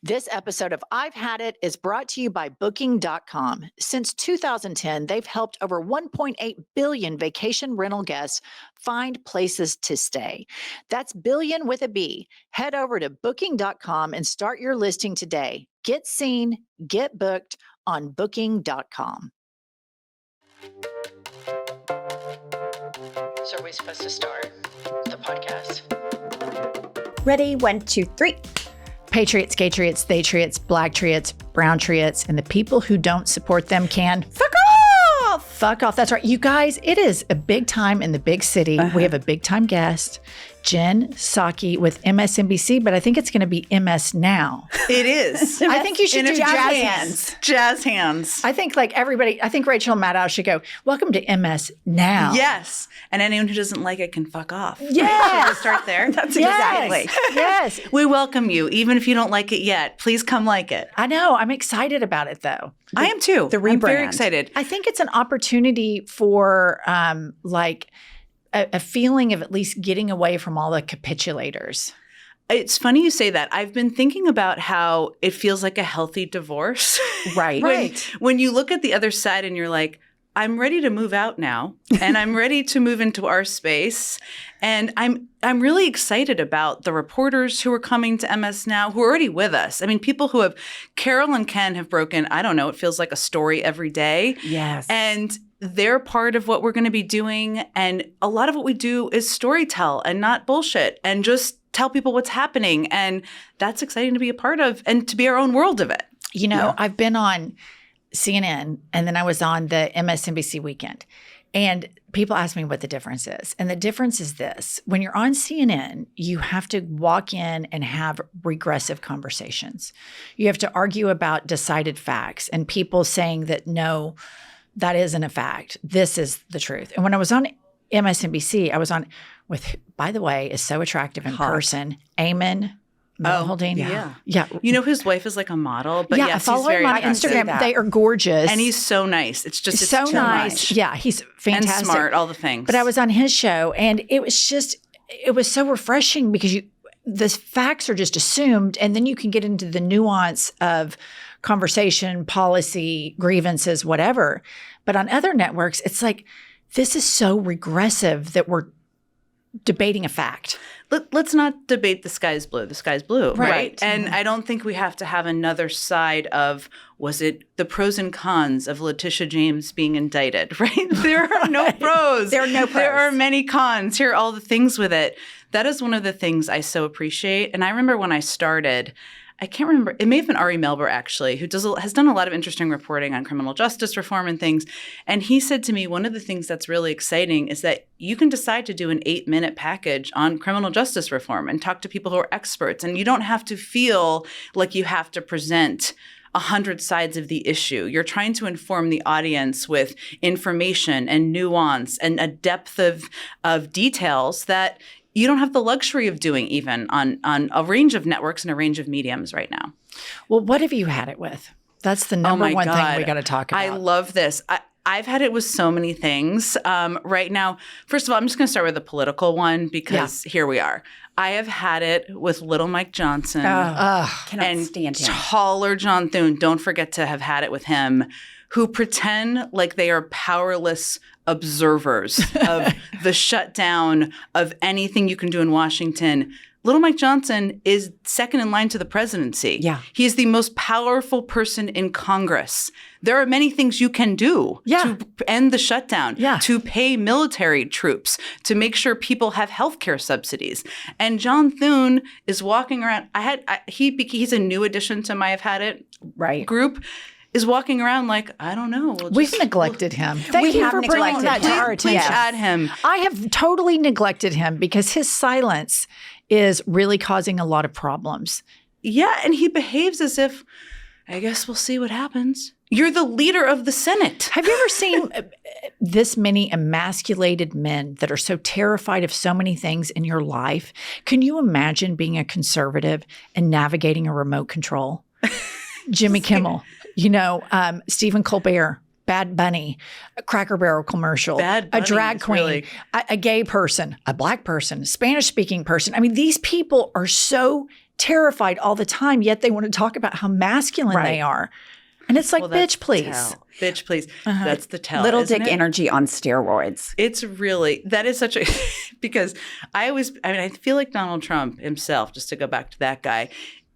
This episode of I've Had It is brought to you by Booking.com. Since 2010, they've helped over 1.8 billion vacation rental guests find places to stay. That's billion with a B. Head over to Booking.com and start your listing today. Get seen, get booked on Booking.com. So are we supposed to start the podcast? Ready? 1, 2, 3. Patriots, gay triots, they triots, black triots, brown triots, and the people who don't support them can fuck off. Fuck off. That's right. You guys, it is a big time in the big city. We have a big time guest, Jen Psaki with MSNBC, but I think it's going to be MS Now. It is. I think you should do jazz hands. Jazz hands. I think everybody, I think Rachel Maddow should go, welcome to MS Now. Yes. And anyone who doesn't like it can fuck off. Yes. Start there. That's exactly. Yes. We welcome you, even if you don't like it yet. Please come like it. I know. I'm excited about it, though. I am too. The rebrand. I'm very excited. I think it's an opportunity for a feeling of at least getting away from all the capitulators. It's funny you say that. I've been thinking about how it feels like a healthy divorce. Right. When you look at the other side and you're like, I'm ready to move out now, and I'm ready to move into our space. And I'm really excited about the reporters who are coming to MS Now, who are already with us. I mean, people who have, Carol and Ken have broken, I don't know, it feels like a story every day. Yes. And they're part of what we're going to be doing. And a lot of what we do is storytell and not bullshit and just tell people what's happening. And that's exciting to be a part of and to be our own world of it. You know, I've been on CNN and then I was on the MSNBC weekend. And people ask me what the difference is. And the difference is this. When you're on CNN, you have to walk in and have regressive conversations. You have to argue about decided facts and people saying that, no, that isn't a fact. This is the truth. And when I was on MSNBC, I was on with, by the way, is so attractive in person, Eamon Holding. Yeah. Yeah. You know, his wife is like a model, but I yes, follow he's very him on attractive. Instagram. They are gorgeous. And he's so nice. It's so too nice. much. Yeah, he's fantastic. And smart, all the things. But I was on his show and it was so refreshing because the facts are just assumed and then you can get into the nuance of conversation, policy, grievances, whatever. But on other networks, it's like, this is so regressive that we're debating a fact. Let's not debate the sky's blue. The sky's blue, Right. And I don't think we have to have another side of, was it the pros and cons of Letitia James being indicted, right? There are no pros. There are no pros. There are many cons. Here are all the things with it. That is one of the things I so appreciate. And I remember when I started, I can't remember. It may have been Ari Melber, actually, who has done a lot of interesting reporting on criminal justice reform and things. And he said to me, one of the things that's really exciting is that you can decide to do an 8-minute package on criminal justice reform and talk to people who are experts. And you don't have to feel like you have to present 100 sides of the issue. You're trying to inform the audience with information and nuance and a depth of details that you don't have the luxury of doing even on a range of networks and a range of mediums right now. Well, what have you had it with? That's the number one thing we got to talk about. I love this. I've had it with so many things. Right now, first of all, I'm just going to start with the political one because here we are. I have had it with little Mike Johnson Cannot stand him. Taller John Thune. Don't forget to have had it with him, who pretend like they are powerless observers of the shutdown of anything you can do in Washington. Little Mike Johnson is second in line to the presidency. Yeah. He is the most powerful person in Congress. There are many things you can do to end the shutdown, to pay military troops, to make sure people have health care subsidies. And John Thune is walking around. He's a new addition to my I've Had It group. Is walking around like, I don't know. We've neglected him. Thank you for bringing that to our attention. Please add him. I have totally neglected him because his silence is really causing a lot of problems. Yeah, and he behaves as if, I guess we'll see what happens. You're the leader of the Senate. Have you ever seen this many emasculated men that are so terrified of so many things in your life? Can you imagine being a conservative and navigating a remote control? Jimmy Kimmel, Stephen Colbert, Bad Bunny, a Cracker Barrel commercial, Bad Bunny a drag queen, really... a gay person, a Black person, a Spanish-speaking person. I mean, these people are so terrified all the time, yet they want to talk about how masculine they are. And it's like, bitch, please. Bitch, please. That's the tell. Little dick energy on steroids. It's really, that is such a, because I feel like Donald Trump himself, just to go back to that guy,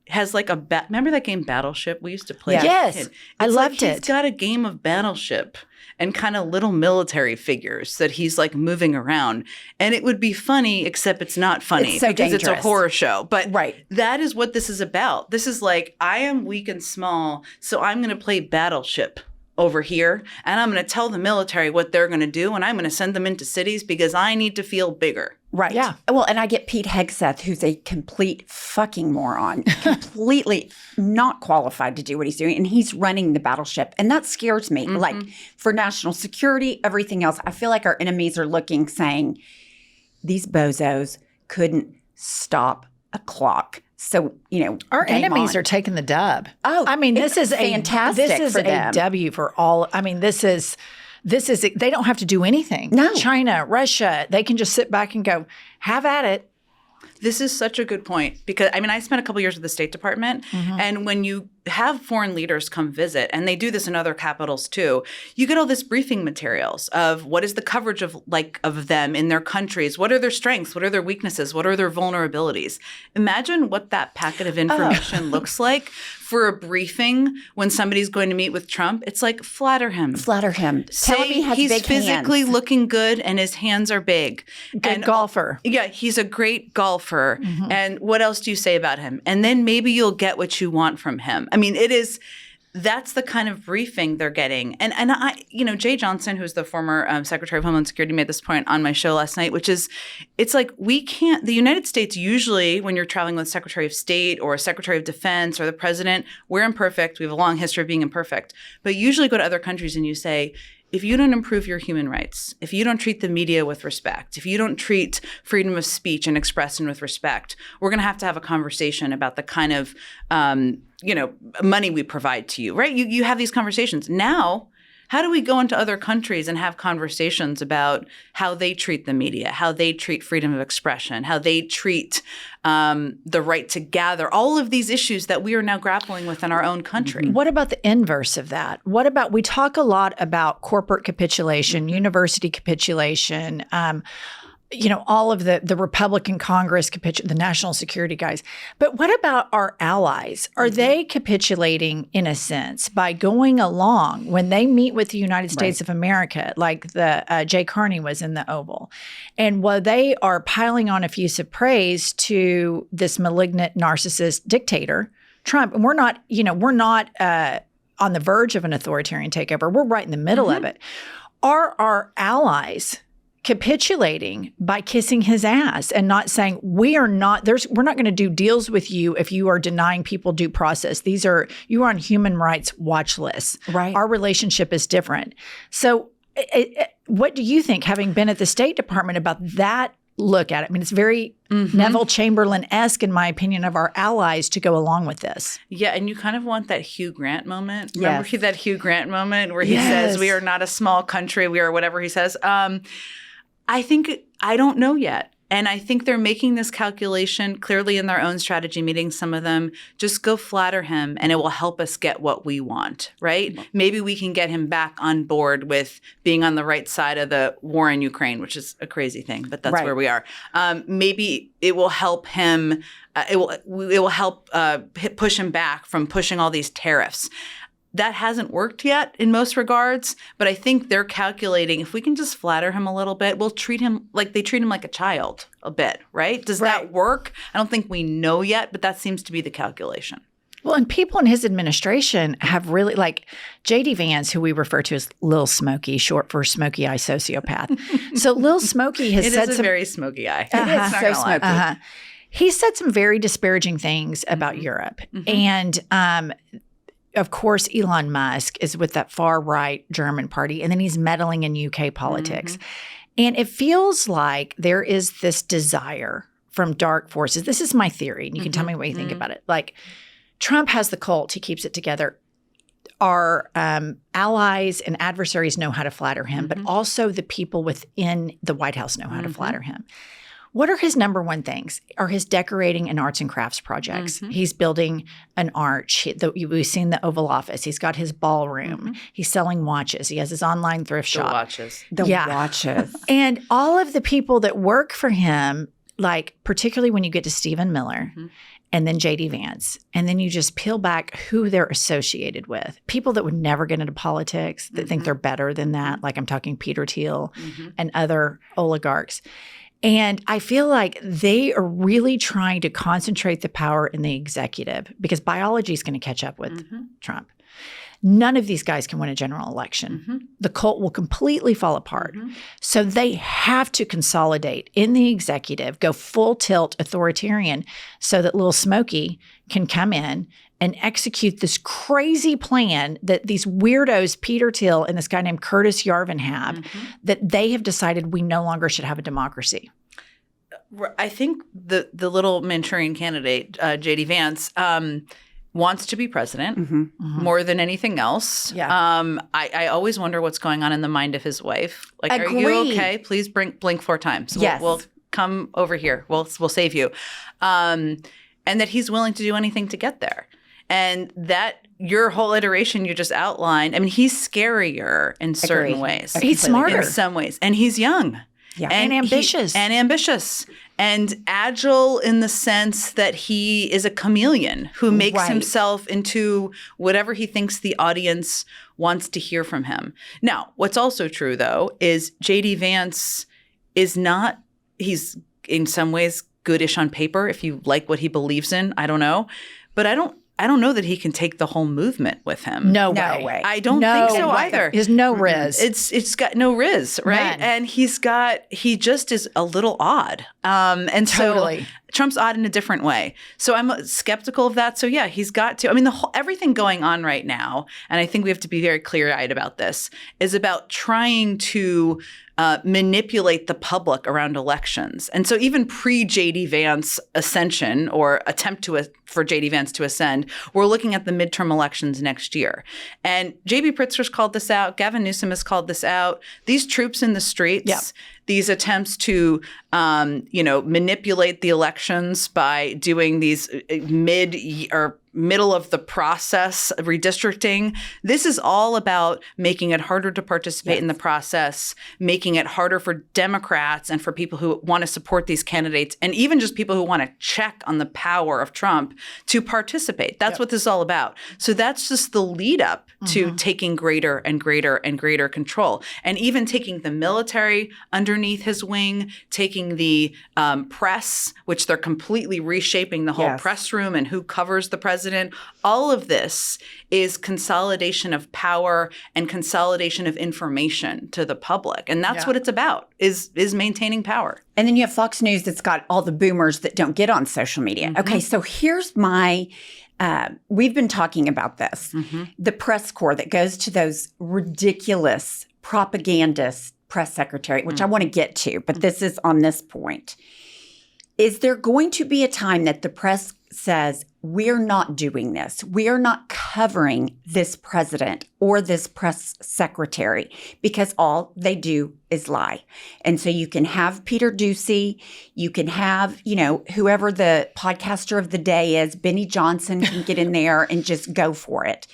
has like remember that game Battleship? We used to play. Yes. I loved it. He's got a game of Battleship and kind of little military figures that he's like moving around. And it would be funny, except it's not funny because it's a horror show. But right. That is what this is about. This is like, I am weak and small, so I'm going to play Battleship over here, and I'm going to tell the military what they're going to do, and I'm going to send them into cities because I need to feel bigger. Right. Yeah. Well, and I get Pete Hegseth, who's a complete fucking moron, completely not qualified to do what he's doing, and he's running the Battleship, and that scares me. Like, for national security, everything else, I feel like our enemies are looking, saying, these bozos couldn't stop a clock. So, our enemies are taking the dub. Oh, I mean, this is fantastic. This is for them. a W for all. I mean, this is they don't have to do anything. No. China, Russia, they can just sit back and go, have at it. This is such a good point because, I spent a couple years with the State Department, and when you have foreign leaders come visit, and they do this in other capitals too, you get all this briefing materials of what is the coverage of them in their countries, what are their strengths, what are their weaknesses, what are their vulnerabilities. Imagine what that packet of information looks like for a briefing when somebody's going to meet with Trump. It's like, flatter him. Tell him he has he's big physically hands. looking good and his hands are big. Good golfer. Yeah, he's a great golfer. And what else do you say about him? And then maybe you'll get what you want from him. I mean, that's the kind of briefing they're getting. And I, Jay Johnson, who's the former Secretary of Homeland Security, made this point on my show last night, which is, it's like the United States usually, when you're traveling with Secretary of State or Secretary of Defense or the President, we're imperfect. We have a long history of being imperfect. But usually go to other countries and you say, if you don't improve your human rights, if you don't treat the media with respect, if you don't treat freedom of speech and expression with respect, we're going to have a conversation about the kind of, money we provide to you, right? You have these conversations. Now, how do we go into other countries and have conversations about how they treat the media, how they treat freedom of expression, how they treat the right to gather, all of these issues that we are now grappling with in our own country? What about the inverse of that? What about, we talk a lot about corporate capitulation, university capitulation, all of the Republican Congress, the national security guys. But what about our allies? Are they capitulating in a sense by going along when they meet with the United States of America, like the Jay Carney was in the Oval, and while they are piling on effusive praise to this malignant narcissist dictator, Trump, and we're not on the verge of an authoritarian takeover. We're right in the middle of it. Are our allies capitulating by kissing his ass and not saying, we're not going to do deals with you if you are denying people due process. You are on human rights watch lists. Right. Our relationship is different. So what do you think, having been at the State Department, about that look at it? I mean, it's very Neville Chamberlain-esque, in my opinion, of our allies to go along with this. Yeah, and you kind of want that Hugh Grant moment. Yes. Remember that Hugh Grant moment where he says, we are not a small country, we are whatever he says. I don't know yet. And I think they're making this calculation clearly in their own strategy meetings. Some of them just go flatter him and it will help us get what we want, right? Maybe we can get him back on board with being on the right side of the war in Ukraine, which is a crazy thing, but that's where we are. Maybe it will help him. It will help push him back from pushing all these tariffs. That hasn't worked yet in most regards, but I think they're calculating, if we can just flatter him a little bit, we'll treat him like they treat him like a child a bit, right? Does that work? I don't think we know yet, but that seems to be the calculation. Well, and people in his administration have really, like J.D. Vance, who we refer to as Lil Smokey, short for Smokey Eye Sociopath. So Lil Smokey has said some— It is a very smoky eye. It's so smoky. He said some very disparaging things about Europe. And of course, Elon Musk is with that far-right German party, and then he's meddling in UK politics. And it feels like there is this desire from dark forces. This is my theory, and you can tell me what you think about it. Like, Trump has the cult. He keeps it together. our allies and adversaries know how to flatter him, but also the people within the White House know how to flatter him. What are his number one things? Are his decorating and arts and crafts projects. He's building an arch. We've seen the Oval Office. He's got his ballroom. He's selling watches. He has his online thrift shop. Watches. The watches. And all of the people that work for him, like particularly when you get to Stephen Miller and then J.D. Vance, and then you just peel back who they're associated with. People that would never get into politics, that think they're better than that. Like I'm talking Peter Thiel and other oligarchs. And I feel like they are really trying to concentrate the power in the executive because biology is going to catch up with Trump. None of these guys can win a general election. The cult will completely fall apart. So they have to consolidate in the executive, go full tilt authoritarian so that Little Smokey can come in and execute this crazy plan that these weirdos, Peter Thiel and this guy named Curtis Yarvin have, that they have decided we no longer should have a democracy. I think the little Manchurian candidate, J.D. Vance, wants to be president more than anything else. I always wonder what's going on in the mind of his wife. Like, are you okay? Please blink 4 times. We'll come over here. We'll save you. And that he's willing to do anything to get there. And that your whole iteration you just outlined, I mean, he's scarier in certain ways. He's smarter. In some ways. And he's young. And ambitious. And agile in the sense that he is a chameleon who makes himself into whatever he thinks the audience wants to hear from him. Now, what's also true, though, is J.D. Vance is not – he's in some ways goodish on paper if you like what he believes in. I don't know. But I don't know that he can take the whole movement with him. No way. I don't think so either. There's no riz. It's got no riz, right? None. And he just is a little odd. And Totally. So Trump's odd in a different way. So I'm skeptical of that. So yeah, he's got to. I mean, everything going on right now, and I think we have to be very clear-eyed about this, is about trying to manipulate the public around elections. And so even pre-J.D. Vance ascension or attempt for J.D. Vance to ascend, we're looking at the midterm elections next year. And J.B. Pritzker's called this out. Gavin Newsom has called this out. These troops in the streets, these attempts to, manipulate the elections by doing these middle of the process redistricting. This is all about making it harder to participate in the process, making it harder for Democrats and for people who want to support these candidates, and even just people who want to check on the power of Trump to participate. That's what this is all about. So that's just the lead up to taking greater and greater and greater control, and even taking the military underneath his wing, taking the press, which they're completely reshaping the whole press room and who covers the president. All of this is consolidation of power and consolidation of information to the public. And that's what it's about, is maintaining power. And then you have Fox News that's got all the boomers that don't get on social media. Okay, so here's my we've been talking about this. The press corps that goes to those ridiculous propagandist press secretary, which I want to get to, but this is on this point. Is there going to be a time that the press says, we're not doing this. We are not covering this president or this press secretary because all they do is lie. And so you can have Peter Doocy, you can have, whoever the podcaster of the day is, Benny Johnson can get in there and just go for it.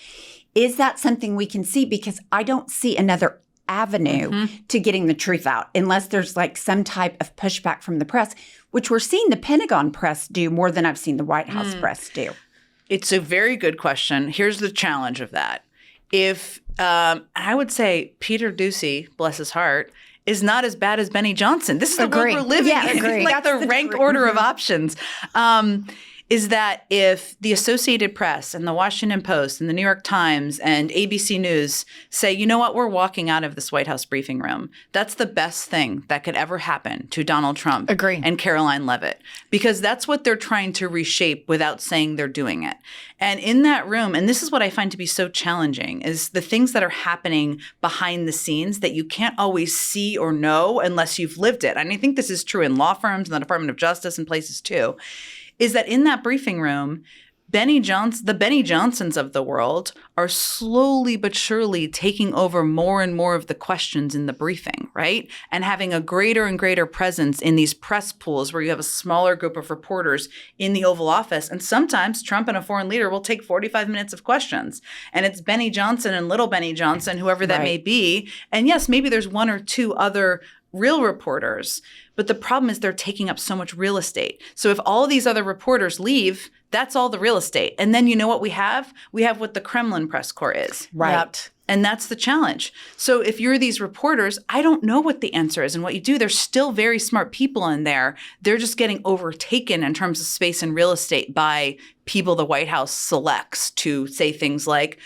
Is that something we can see? Because I don't see another avenue to getting the truth out unless there's like some type of pushback from the press, which we're seeing the Pentagon press do more than I've seen the White House press do. It's a very good question. Here's the challenge of that. If I would say Peter Doocy, bless his heart, is not as bad as Benny Johnson. This is the world we're living in. Like That's the ranked order of options. Is that if the Associated Press and the Washington Post and the New York Times and ABC News say, you know what, we're walking out of this White House briefing room, that's the best thing that could ever happen to Donald Trump and Caroline Leavitt, because that's what they're trying to reshape without saying they're doing it. And in that room, and this is what I find to be so challenging, is the things that are happening behind the scenes that you can't always see or know unless you've lived it. And I think this is true in law firms and the Department of Justice and places too. Is that in that briefing room, the Benny Johnsons of the world are slowly but surely taking over more and more of the questions in the briefing, right? And having a greater and greater presence in these press pools where you have a smaller group of reporters in the Oval Office. And sometimes Trump and a foreign leader will take 45 minutes of questions. And it's Benny Johnson and little Benny Johnson, whoever that may be. And yes, maybe there's one or two other real reporters, but the problem is they're taking up so much real estate. So if all of these other reporters leave, that's all the real estate. And then you know what we have? We have what the Kremlin press corps is. Right. Yep. And that's the challenge. So if you're these reporters, I don't know what the answer is and what you do. There's still very smart people in there. They're just getting overtaken in terms of space and real estate by people the White House selects to say things like,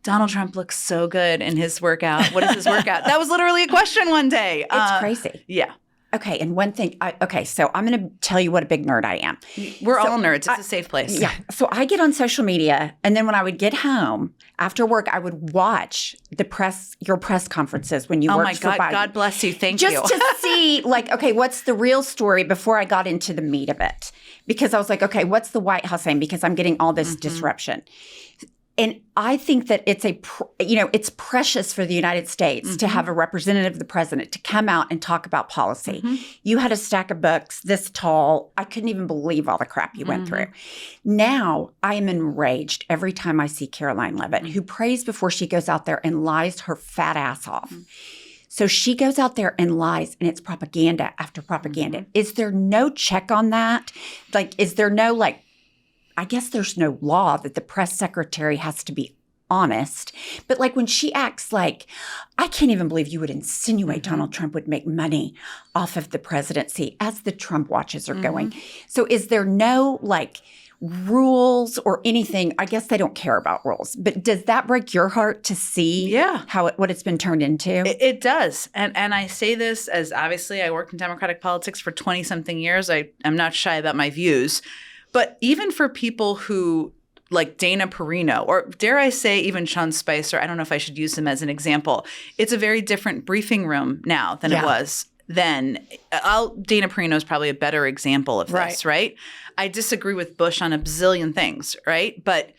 Donald Trump looks so good in his workout. What is his workout? That was literally a question one day. It's crazy. Yeah. Okay. And one thing, so I'm going to tell you what a big nerd I am. We're all nerds. It's a safe place. Yeah. So I get on social media, and then when I would get home after work, I would watch your press conferences when you worked for Biden. Oh my God. God bless you. Thank you. Just to see, like, okay, what's the real story before I got into the meat of it? Because I was like, okay, what's the White House saying? Because I'm getting all this disruption. And I think that it's it's precious for the United States to have a representative of the president to come out and talk about policy. You had a stack of books this tall. I couldn't even believe all the crap you went through. Now I am enraged every time I see Caroline Leavitt, who prays before she goes out there and lies her fat ass off. So she goes out there and lies, and it's propaganda after propaganda. Is there no check on that? Like, is there no I guess there's no law that the press secretary has to be honest. But like when she acts like, I can't even believe you would insinuate Donald Trump would make money off of the presidency as the Trump watches are going. So is there no rules or anything? I guess they don't care about rules. But does that break your heart to see what it's been turned into? It does. And I say this as obviously I worked in Democratic politics for 20-something years. I'm not shy about my views. But even for people who like Dana Perino, or dare I say even Sean Spicer, I don't know if I should use him as an example. It's a very different briefing room now than it was then. Dana Perino is probably a better example of this, right? I disagree with Bush on a bazillion things, right? But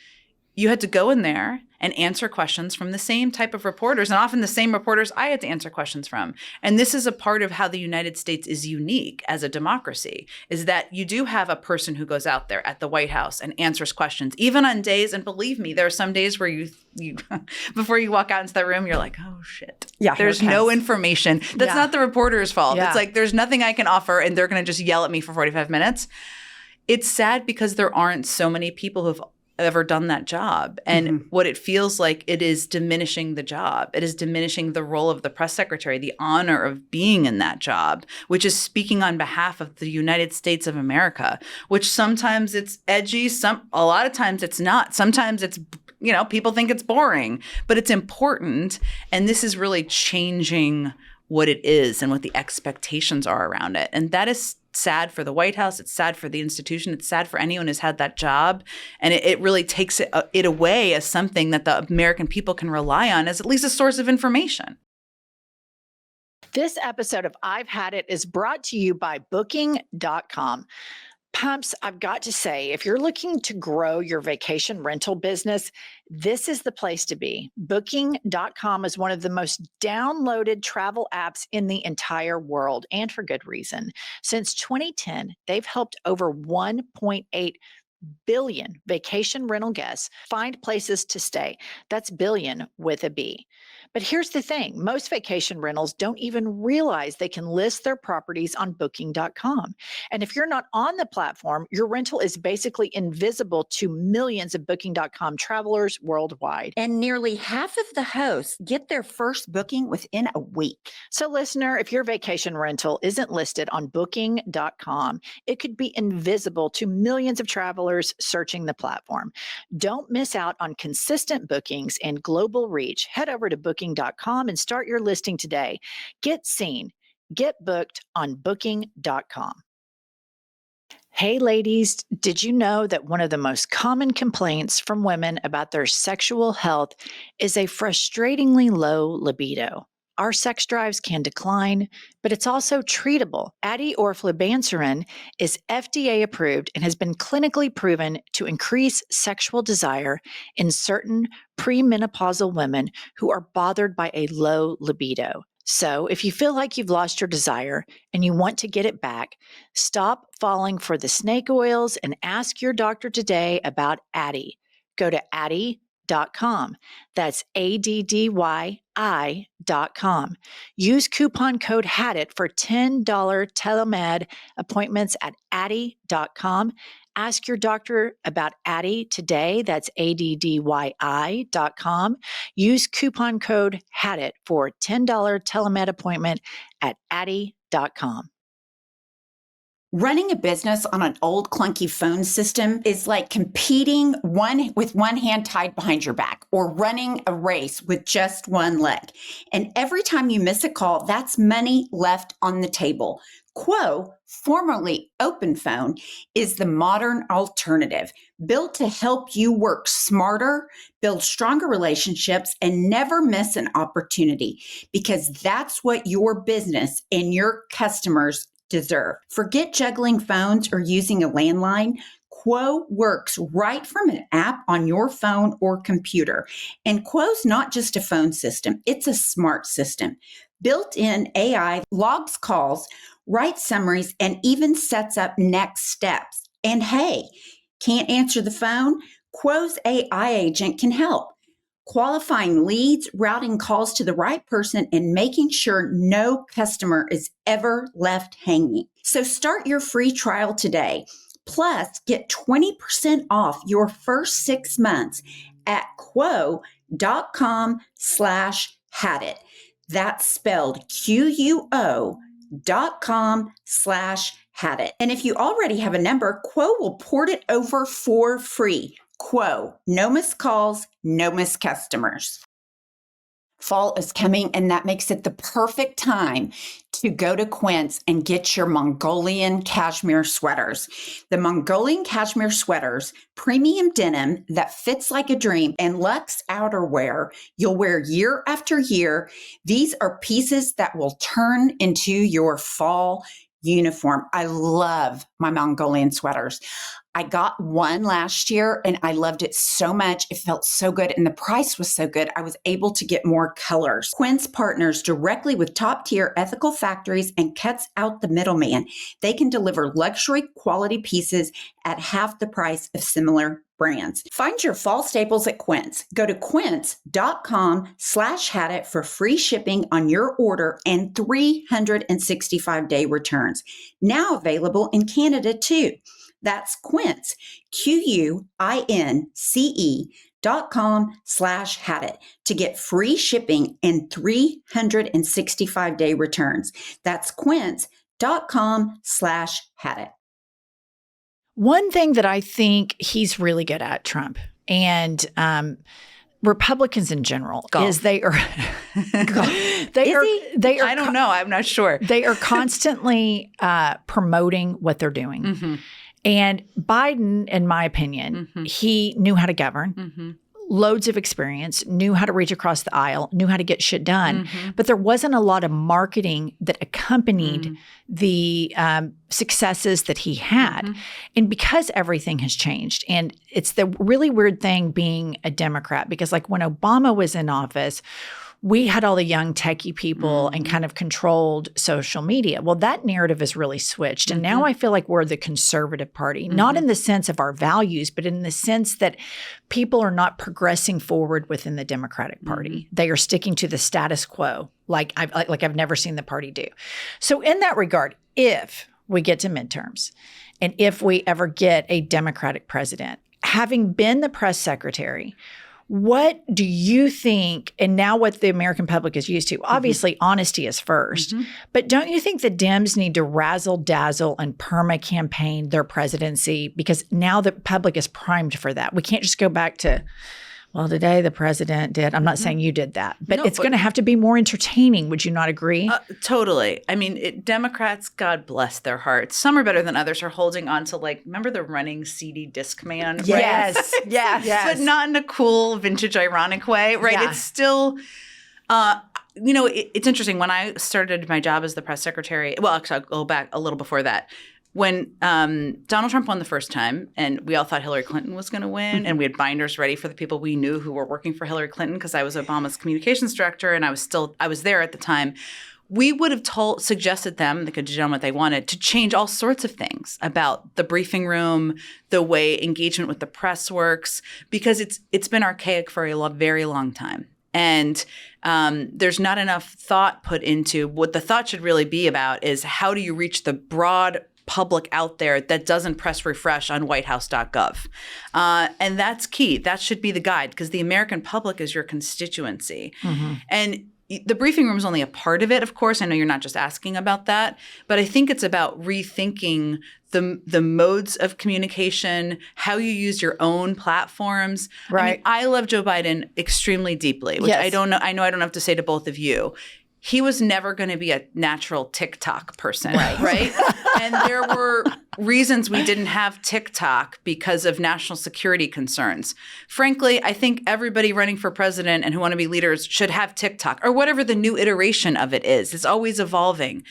you had to go in there and answer questions from the same type of reporters, and often the same reporters I had to answer questions from. And this is a part of how the United States is unique as a democracy, is that you do have a person who goes out there at the White House and answers questions, even on days, and believe me, there are some days where you before you walk out into that room, you're like, oh shit. Yeah, there's no information. That's not the reporter's fault. It's like, there's nothing I can offer, and they're going to just yell at me for 45 minutes. It's sad because there aren't so many people who've ever done that job. And what it feels like, it is diminishing the job. It is diminishing the role of the press secretary, the honor of being in that job, which is speaking on behalf of the United States of America, which sometimes it's edgy. A lot of times it's not. Sometimes it's, people think it's boring, but it's important. And this is really changing what it is and what the expectations are around it. And that is sad for the White House. It's sad for the institution. It's sad for anyone who's had that job. And it really takes it away as something that the American people can rely on as at least a source of information. This episode of I've Had It is brought to you by Booking.com. Pumps, I've got to say, if you're looking to grow your vacation rental business, this is the place to be. Booking.com is one of the most downloaded travel apps in the entire world, and for good reason. Since 2010, they've helped over 1.8 billion vacation rental guests find places to stay. That's billion with a B. But here's the thing. Most vacation rentals don't even realize they can list their properties on Booking.com. And if you're not on the platform, your rental is basically invisible to millions of Booking.com travelers worldwide. And nearly half of the hosts get their first booking within a week. So listener, if your vacation rental isn't listed on Booking.com, it could be invisible to millions of travelers searching the platform. Don't miss out on consistent bookings and global reach. Head over to Booking.com and start your listing today. Get seen. Get booked on Booking.com. Hey ladies, did you know that one of the most common complaints from women about their sexual health is a frustratingly low libido? Our sex drives can decline, but it's also treatable. Addie or flibanserin is FDA approved and has been clinically proven to increase sexual desire in certain premenopausal women who are bothered by a low libido. So, if you feel like you've lost your desire and you want to get it back, stop falling for the snake oils and ask your doctor today about Addie. Go to Addie.com. That's ADDYI.com. Use coupon code HADIT for $10 telemed appointments at Addie.com. Ask your doctor about Addie today. That's ADDYI.com. Use coupon code HADIT for $10 telemed appointment at Addie.com. Running a business on an old clunky phone system is like competing with one hand tied behind your back or running a race with just one leg. And every time you miss a call, that's money left on the table. Quo, formerly OpenPhone, is the modern alternative, built to help you work smarter, build stronger relationships, and never miss an opportunity, because that's what your business and your customers deserve. Forget juggling phones or using a landline. Quo works right from an app on your phone or computer. And Quo's not just a phone system, it's a smart system. Built-in AI logs calls, writes summaries, and even sets up next steps. And hey, can't answer the phone? Quo's AI agent can help. Qualifying leads, routing calls to the right person, and making sure no customer is ever left hanging. So start your free trial today. Plus, get 20% off your first 6 months at quo.com/hadit. That's spelled QUO.com/hadit. And if you already have a number, Quo will port it over for free. Quo, no missed calls, no missed customers. Fall is coming, and that makes it the perfect time to go to Quince and get your Mongolian cashmere sweaters. The Mongolian cashmere sweaters, premium denim that fits like a dream, and luxe outerwear you'll wear year after year. These are pieces that will turn into your fall uniform. I love my Mongolian sweaters. I got one last year and I loved it so much. It felt so good and the price was so good. I was able to get more colors. Quince partners directly with top-tier ethical factories and cuts out the middleman. They can deliver luxury quality pieces at half the price of similar brands. Find your fall staples at Quince. Go to quince.com/hadit for free shipping on your order and 365-day returns. Now available in Canada too. That's Quince, QUINCE.com/hadit to get free shipping and 365-day returns. That's quince.com/hadit. One thing that I think he's really good at, Trump, and Republicans in general, is they are I don't know. I'm not sure. They are constantly promoting what they're doing. Mm-hmm. And Biden, in my opinion, he knew how to govern, loads of experience, knew how to reach across the aisle, knew how to get shit done. But there wasn't a lot of marketing that accompanied the successes that he had. And because everything has changed, and it's the really weird thing being a Democrat, because like when Obama was in office, we had all the young techie people and kind of controlled social media. Well, that narrative has really switched. And now I feel like we're the conservative party, not in the sense of our values, but in the sense that people are not progressing forward within the Democratic Party. They are sticking to the status quo, like I've never seen the party do. So in that regard, if we get to midterms and if we ever get a Democratic president, having been the press secretary, what do you think, and now what the American public is used to, obviously honesty is first, but don't you think the Dems need to razzle dazzle and perma-campaign their presidency, because now the public is primed for that? We can't just go back to, well, today the president did. I'm not saying you did that, but it's going to have to be more entertaining. Would you not agree? Totally. I mean, Democrats, God bless their hearts. Some are better than others, are holding on to, like, remember the running CD Discman? Yes. Right? yes. But not in a cool, vintage, ironic way, right? Yeah. It's still, it's interesting. When I started my job as the press secretary, well, actually, I'll go back a little before that. When Donald Trump won the first time, and we all thought Hillary Clinton was going to win, and we had binders ready for the people we knew who were working for Hillary Clinton, because I was Obama's communications director, and I was there at the time. We would have suggested them, they could have done what they wanted, to change all sorts of things about the briefing room, the way engagement with the press works, because it's been archaic for a very long time. And there's not enough thought put into what the thought should really be about is how do you reach the broad public out there that doesn't press refresh on whitehouse.gov. And that's key. That should be the guide, because the American public is your constituency. Mm-hmm. And the briefing room is only a part of it, of course. I know you're not just asking about that, but I think it's about rethinking the modes of communication, how you use your own platforms. Right. I mean, I love Joe Biden extremely deeply, which I know I don't have to say to both of you. He was never going to be a natural TikTok person, right? And there were reasons we didn't have TikTok because of national security concerns. Frankly, I think everybody running for president and who want to be leaders should have TikTok, or whatever the new iteration of it is. It's always evolving,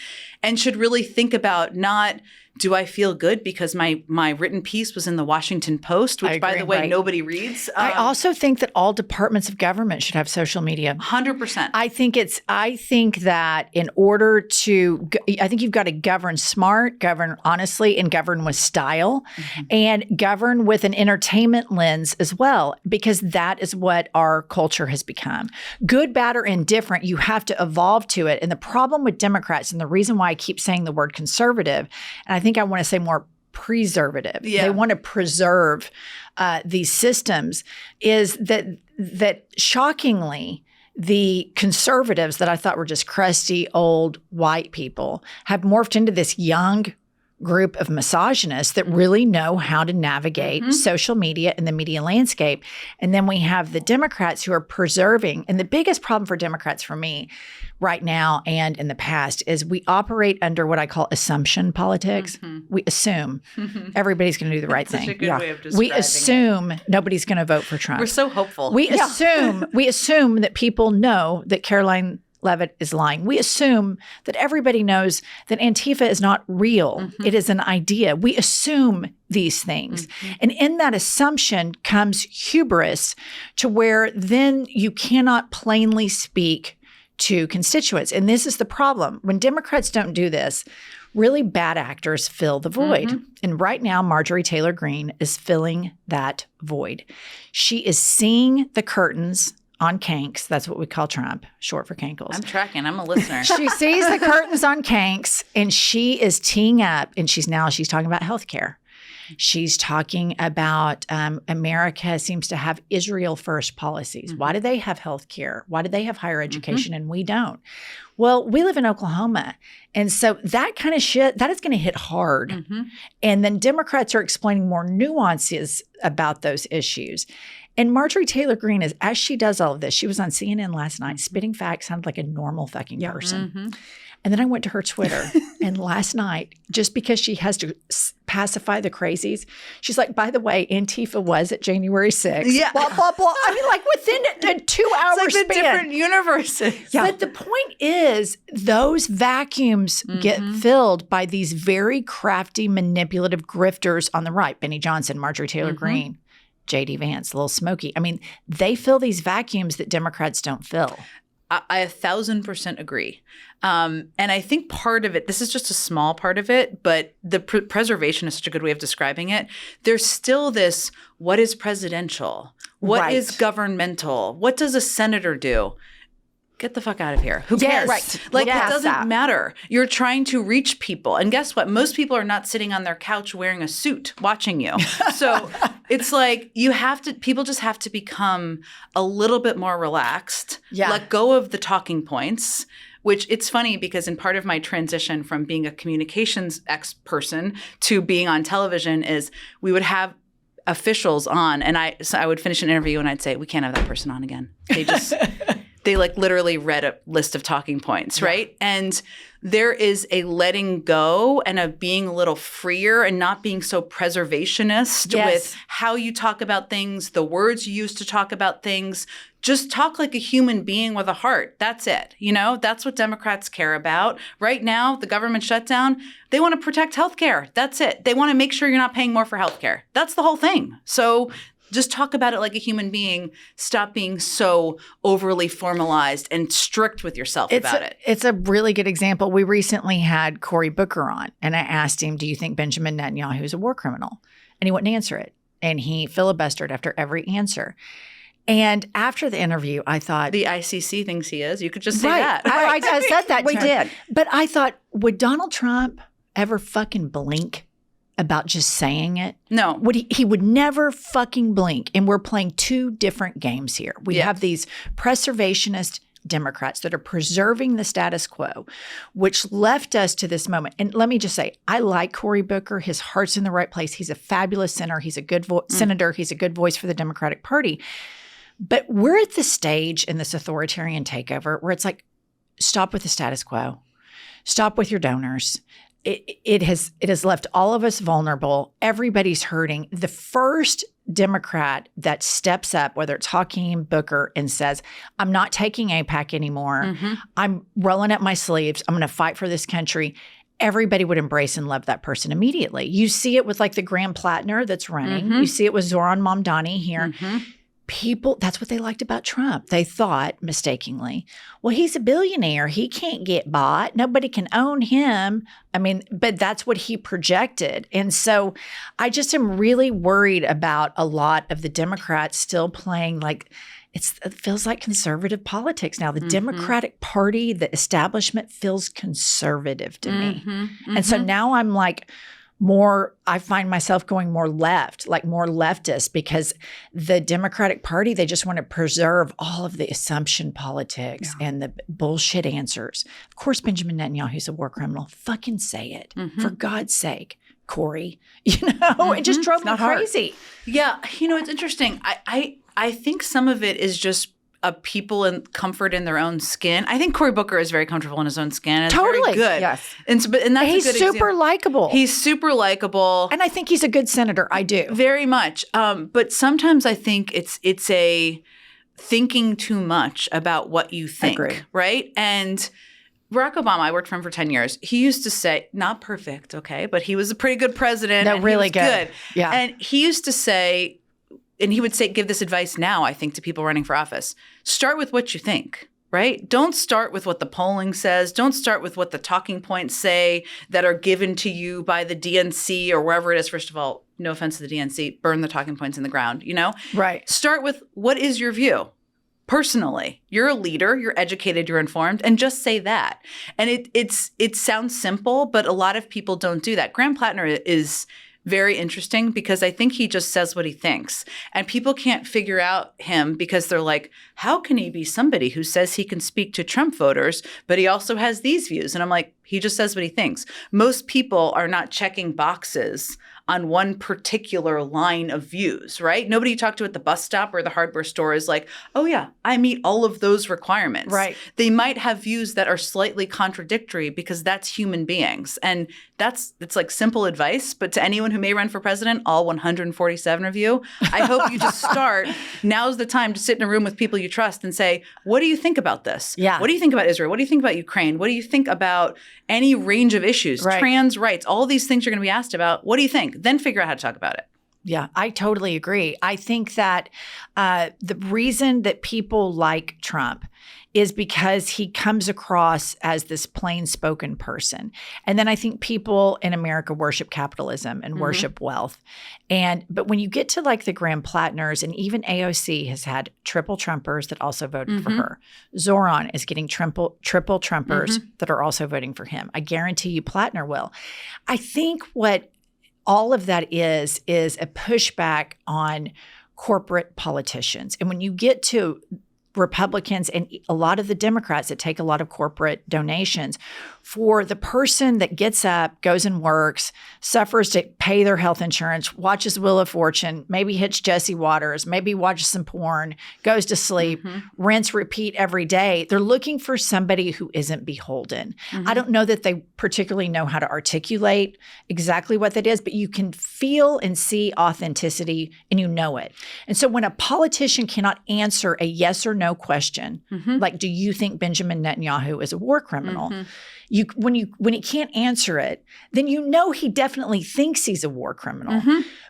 and should really think about not, do I feel good because my written piece was in the Washington Post, which, by the way, nobody reads. I also think that all departments of government should have social media. 100%. I think that in order to, I think you've got to govern smart, govern honestly, and govern with style, and govern with an entertainment lens as well, because that is what our culture has become. Good, bad, or indifferent, you have to evolve to it. And the problem with Democrats, and the reason why I keep saying the word conservative, and I think I want to say more preservative. Yeah. They want to preserve these systems, is that shockingly, the conservatives that I thought were just crusty old white people have morphed into this young group of misogynists that really know how to navigate social media and the media landscape. And then we have the Democrats who are preserving. And the biggest problem for Democrats, for me, right now and in the past, is we operate under what I call assumption politics. We assume everybody's going to do the right thing. Such a good way of describing we assume nobody's going to vote for Trump. We're so hopeful. We assume that people know that Caroline Leavitt is lying. We assume that everybody knows that Antifa is not real. It is an idea. We assume these things. And in that assumption comes hubris, to where then you cannot plainly speak to constituents. And this is the problem. When Democrats don't do this, really bad actors fill the void. And right now, Marjorie Taylor Greene is filling that void. She is seeing the curtains on Kanks. That's what we call Trump, short for Kankles. I'm tracking. I'm a listener. She sees the curtains on Kanks, and she is teeing up, and she's talking about healthcare. She's talking about America seems to have Israel first policies. Why do they have healthcare? Why do they have higher education and we don't? Well, we live in Oklahoma. And so that kind of shit, that is going to hit hard. And then Democrats are explaining more nuances about those issues. And Marjorie Taylor Greene, as she does all of this, she was on CNN last night, spitting facts, sounded like a normal fucking person. And then I went to her Twitter, and last night, just because she has to pacify the crazies, she's like, by the way, Antifa was at January 6th. Yeah. Blah, blah, blah. I mean, like within a 2-hour it's like span. the different universes. Yeah. But the point is, those vacuums get filled by these very crafty, manipulative grifters on the right. Benny Johnson, Marjorie Taylor Greene, J.D. Vance, Little Smokey. I mean, they fill these vacuums that Democrats don't fill. I 1,000% agree. And I think part of it, this is just a small part of it, but the preservation is such a good way of describing it. There's still this, what is presidential? What is governmental? What does a senator do? Get the fuck out of here. Who cares? Right. Like, it doesn't matter. You're trying to reach people. And guess what? Most people are not sitting on their couch wearing a suit watching you. So it's like people just have to become a little bit more relaxed, let go of the talking points, which it's funny because in part of my transition from being a communications person to being on television is we would have officials on, and I would finish an interview and I'd say, we can't have that person on again. They just... they like literally read a list of talking points, right? And there is a letting go and a being a little freer and not being so preservationist with how you talk about things, the words you use to talk about things. Just talk like a human being with a heart. That's it. You know, that's what Democrats care about. Right now, the government shutdown, they want to protect healthcare. That's it. They want to make sure you're not paying more for healthcare. That's the whole thing. So just talk about it like a human being. Stop being so overly formalized and strict with yourself about it. It's a really good example. We recently had Cory Booker on, and I asked him, do you think Benjamin Netanyahu is a war criminal? And he wouldn't answer it. And he filibustered after every answer. And after the interview, I thought— the ICC thinks he is. You could just say that. I said that. We did. But I thought, would Donald Trump ever fucking blink about just saying it? No. He would never fucking blink. And we're playing two different games here. We have these preservationist Democrats that are preserving the status quo, which left us to this moment. And let me just say, I like Cory Booker. His heart's in the right place. He's a fabulous senator. He's a good senator. He's a good voice for the Democratic Party. But we're at the stage in this authoritarian takeover where it's like, stop with the status quo. Stop with your donors. It has left all of us vulnerable. Everybody's hurting. The first Democrat that steps up, whether it's Hakeem Booker, and says, I'm not taking AIPAC anymore. I'm rolling up my sleeves. I'm going to fight for this country. Everybody would embrace and love that person immediately. You see it with like the Graham Plattner that's running. You see it with Zoran Mamdani here. People, that's what they liked about Trump. They thought, mistakenly, well, he's a billionaire. He can't get bought. Nobody can own him. I mean, but that's what he projected. And so I just am really worried about a lot of the Democrats still playing like, it feels like conservative politics now. The Democratic Party, the establishment feels conservative to me. And so now I'm like, I find myself going more left, like more leftist, because the Democratic Party, they just want to preserve all of the assumption politics and the bullshit answers. Of course, Benjamin Netanyahu's a war criminal. Fucking say it. For God's sake, Cory. You know, it just drove me crazy. Yeah. You know, it's interesting. I think some of it is just people in comfort in their own skin. I think Cory Booker is very comfortable in his own skin. It's totally. Very good. Yes. And that's he's a good super likable. He's super likable. And I think he's a good senator. I do. Very much. But sometimes I think it's a thinking too much about what you think. Agree. Right? And Barack Obama, I worked for him for 10 years. He used to say, not perfect, okay, but he was a pretty good president. No, and really he was good. Yeah. And he used to say, and he would give this advice now, I think, to people running for office. Start with what you think, right? Don't start with what the polling says. Don't start with what the talking points say that are given to you by the DNC or wherever it is. First of all, no offense to the DNC, burn the talking points in the ground, you know? Right. Start with what is your view? Personally, you're a leader, you're educated, you're informed, and just say that. And it sounds simple, but a lot of people don't do that. Graham Plattner is very interesting because I think he just says what he thinks. And people can't figure out him because they're like, how can he be somebody who says he can speak to Trump voters, but he also has these views? And I'm like, he just says what he thinks. Most people are not checking boxes on one particular line of views, right? Nobody you talk to at the bus stop or the hardware store is like, oh yeah, I meet all of those requirements. Right. They might have views that are slightly contradictory because that's human beings. And it's like simple advice, but to anyone who may run for president, all 147 of you, I hope you just start. Now's the time to sit in a room with people you trust and say, what do you think about this? Yeah. What do you think about Israel? What do you think about Ukraine? What do you think about any range of issues, Right. trans rights, all these things you're going to be asked about? What do you think? Then figure out how to talk about it. Yeah, I totally agree. I think that the reason that people like Trump is because he comes across as this plain-spoken person. And then I think people in America worship capitalism and worship wealth. But when you get to like the Graham Plattners, and even AOC has had triple Trumpers that also voted for her. Zoran is getting triple Trumpers that are also voting for him. I guarantee you Plattner will. I think what all of that is a pushback on corporate politicians. And when you get to Republicans and a lot of the Democrats that take a lot of corporate donations, for the person that gets up, goes and works, suffers to pay their health insurance, watches Wheel of Fortune, maybe hits Jesse Waters, maybe watches some porn, goes to sleep, rinse, repeat every day. They're looking for somebody who isn't beholden. I don't know that they particularly know how to articulate exactly what that is, but you can feel and see authenticity and you know it. And so when a politician cannot answer a yes or no question, like, do you think Benjamin Netanyahu is a war criminal? When he can't answer it, then you know he definitely thinks he's a war criminal.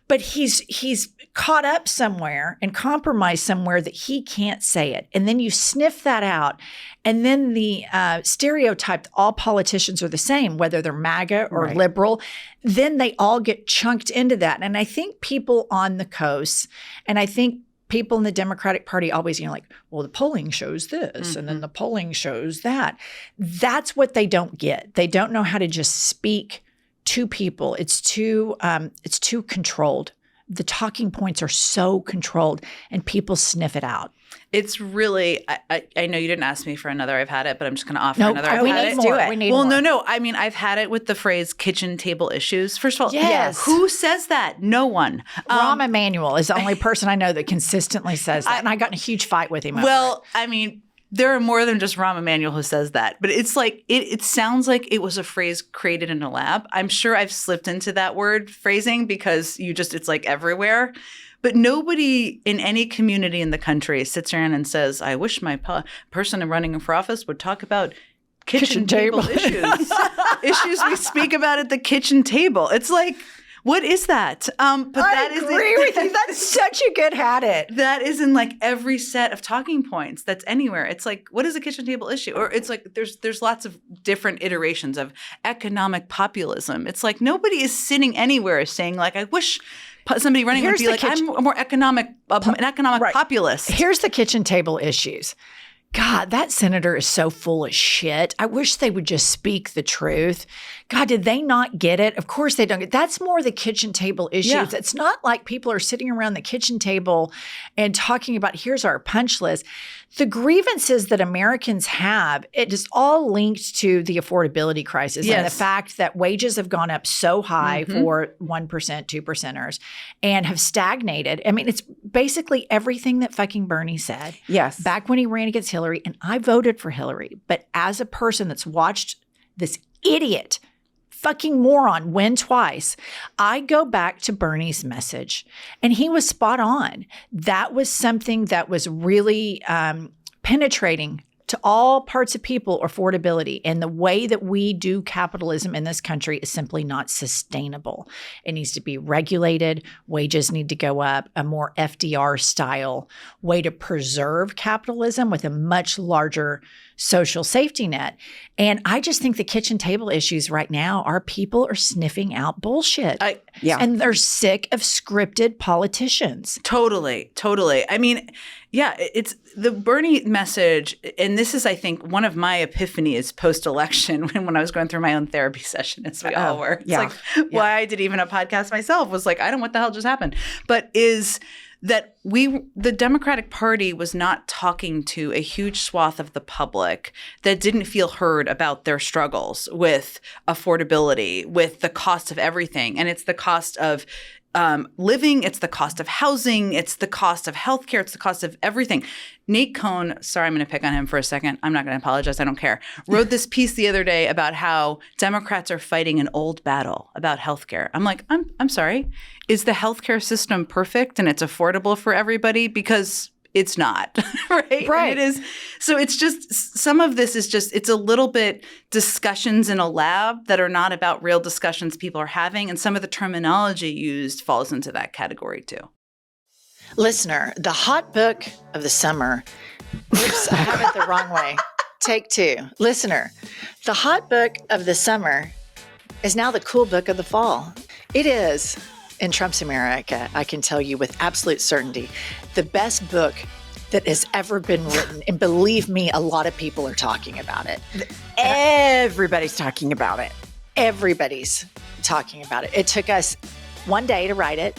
But he's caught up somewhere and compromised somewhere that he can't say it. And then you sniff that out. And then the stereotype that all politicians are the same, whether they're MAGA or liberal, then they all get chunked into that. And I think people on the coast, and I think people in the Democratic Party always, like, well, the polling shows this and then the polling shows that. That's what they don't get. They don't know how to just speak to people. It's too controlled. The talking points are so controlled and people sniff it out. It's really, I know you didn't ask me for another I've had it, but I'm just going to offer another I've we had need it. more. We need more. No. I mean, I've had it with the phrase kitchen table issues. First of all, yes. Who says that? No one. Rahm Emanuel is the only person I know that consistently says that. And I got in a huge fight with him over it. I mean, there are more than just Rahm Emanuel who says that, but it's like, it sounds like it was a phrase created in a lab. I'm sure I've slipped into that word phrasing because it's like everywhere. But nobody in any community in the country sits around and says, I wish my person running for office would talk about kitchen table issues. Issues we speak about at the kitchen table. It's like, what is that? But I agree with you. That's such a good habit. That is in like every set of talking points that's anywhere. It's like, what is a kitchen table issue? Or it's like there's lots of different iterations of economic populism. It's like nobody is sitting anywhere saying like, I wish somebody running would be like, I'm a more economic populist. Here's the kitchen table issues. God, that senator is so full of shit. I wish they would just speak the truth. God, did they not get it? Of course they don't get it. That's more the kitchen table issues. Yeah. It's not like people are sitting around the kitchen table and talking about, here's our punch list. The grievances that Americans have, it is all linked to the affordability crisis and the fact that wages have gone up so high for 1%, 2%ers and have stagnated. I mean, it's basically everything that fucking Bernie said. Yes. Back when he ran against Hillary, and I voted for Hillary. But as a person that's watched this idiot fucking moron win twice, I go back to Bernie's message. And he was spot on. That was something that was really penetrating to all parts of people, affordability. And the way that we do capitalism in this country is simply not sustainable. It needs to be regulated. Wages need to go up. A more FDR style way to preserve capitalism with a much larger social safety net. And I just think the kitchen table issues right now are people are sniffing out bullshit. And they're sick of scripted politicians. Totally. I mean, yeah, it's the Bernie message. And this is, I think, one of my epiphanies post-election when I was going through my own therapy session, as we all were. It's like why I did even a podcast myself was like, I don't know what the hell just happened. But is that the Democratic Party was not talking to a huge swath of the public that didn't feel heard about their struggles with affordability, with the cost of everything. And it's the cost of living, it's the cost of housing, it's the cost of healthcare, it's the cost of everything. Nate Cohn, sorry, I'm going to pick on him for a second. I'm not going to apologize. I don't care. Wrote this piece the other day about how Democrats are fighting an old battle about healthcare. I'm like, I'm sorry. Is the healthcare system perfect and it's affordable for everybody? Because it's not, right? Right. And it is. So it's just, some of this is just, it's a little bit discussions in a lab that are not about real discussions people are having. And some of the terminology used falls into that category too. Listener, the hot book of the summer. Oops, I have it the wrong way. Take two. Listener, the hot book of the summer is now the cool book of the fall. It is, in Trump's America, I can tell you with absolute certainty, the best book that has ever been written. And believe me, a lot of people are talking about it. Everybody's talking about it. Everybody's talking about it. It took us one day to write it.